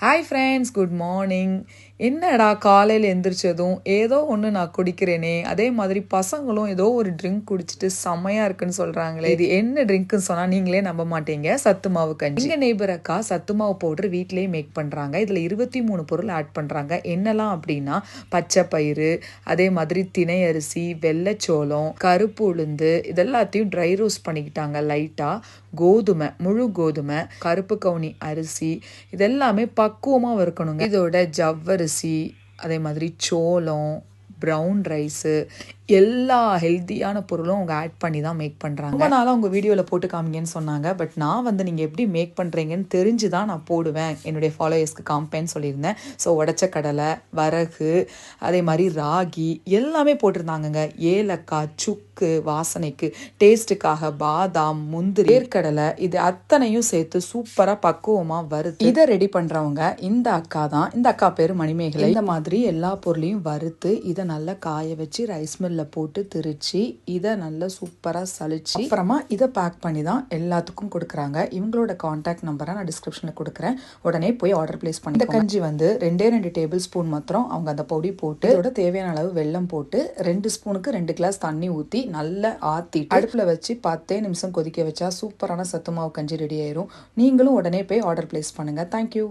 Hi friends, good morning. என்னடா காலையில் எந்திரிச்சதும் ஏதோ ஒன்று நான் குடிக்கிறேனே, அதே மாதிரி பசங்களும் ஏதோ ஒரு ட்ரிங்க் குடிச்சிட்டு செம்மையாக இருக்குன்னு சொல்கிறாங்களே. இது என்ன ட்ரிங்க்குன்னு சொன்னால் நீங்களே நம்ப மாட்டீங்க. சத்து மாவு கஞ்சி. எங்கள் நெய்பர் அக்கா சத்து மாவு பவுடர் வீட்டிலேயே மேக் பண்ணுறாங்க. இதில் 23 பொருள் ஆட் பண்ணுறாங்க. என்னெல்லாம் அப்படின்னா பச்சை பயிறு, அதே மாதிரி திணை அரிசி, வெள்ளைச்சோளம், கருப்பு உளுந்து, இதெல்லாத்தையும் ட்ரை ரோஸ்ட் பண்ணிக்கிட்டாங்க லைட்டாக. கோதுமை, முழு கோதுமை, கருப்பு கவுனி அரிசி, இதெல்லாமே பக்குவமாக வறுக்கணுங்க. இதோட ஜவ்வரிசி, அதே மாதிரி சோளம், ப்ரௌன் ரைஸு, எல்லா ஹெல்த்தியான பொருளும் அவங்க ஆட் பண்ணி தான் மேக் பண்ணுறாங்க. ரொம்ப நாளாக உங்கள் வீடியோவில் போட்டு காமிங்கன்னு சொன்னாங்க. பட் நான் நீங்கள் எப்படி மேக் பண்ணுறீங்கன்னு தெரிஞ்சு தான் நான் போடுவேன், என்னுடைய ஃபாலோயர்ஸ்க்கு காமிப்பேன்னு சொல்லியிருந்தேன். ஸோ உடச்ச கடலை, வரகு, அதே மாதிரி ராகி எல்லாமே போட்டிருந்தாங்கங்க. ஏலக்காய், சுக்கு வாசனைக்கு, டேஸ்ட்டுக்காக பாதாம், முந்திரி, வேர்க்கடலை, இது அத்தனையும் சேர்த்து சூப்பராக பக்குவமாக வறுத்து இதை ரெடி பண்ணுறவங்க இந்த அக்கா தான். இந்த அக்கா பேர் மணிமேகலை. இந்த மாதிரி எல்லா பொருளையும் வறுத்து இதை நல்லா காய வச்சு ரைஸ் மில்ல போட்டு திரிச்சு இதை நல்லா சூப்பராக சலிச்சு அப்புறமா இதை பேக் பண்ணி தான் எல்லாத்துக்கும் கொடுக்குறாங்க. இவங்களோட கான்டாக்ட் நம்பரை நான் டிஸ்கிரிப்ஷனில் கொடுக்குறேன். உடனே போய் ஆர்டர் பிளேஸ் பண்ணி. இந்த கஞ்சி 2 டேபிள் ஸ்பூன் மாத்திரம் அவங்க அந்த பொடி போட்டு இதோட தேவையான அளவு வெல்லம் போட்டு 2 ஸ்பூனுக்கு 2 கிளாஸ் தண்ணி ஊற்றி நல்லா ஆற்றி அடுப்பில் வச்சு 10 நிமிஷம் கொதிக்க வச்சா சூப்பரான சத்து மாவு கஞ்சி ரெடி ஆயிரும். நீங்களும் உடனே போய் ஆர்டர் பிளேஸ் பண்ணுங்க. தேங்க்யூ.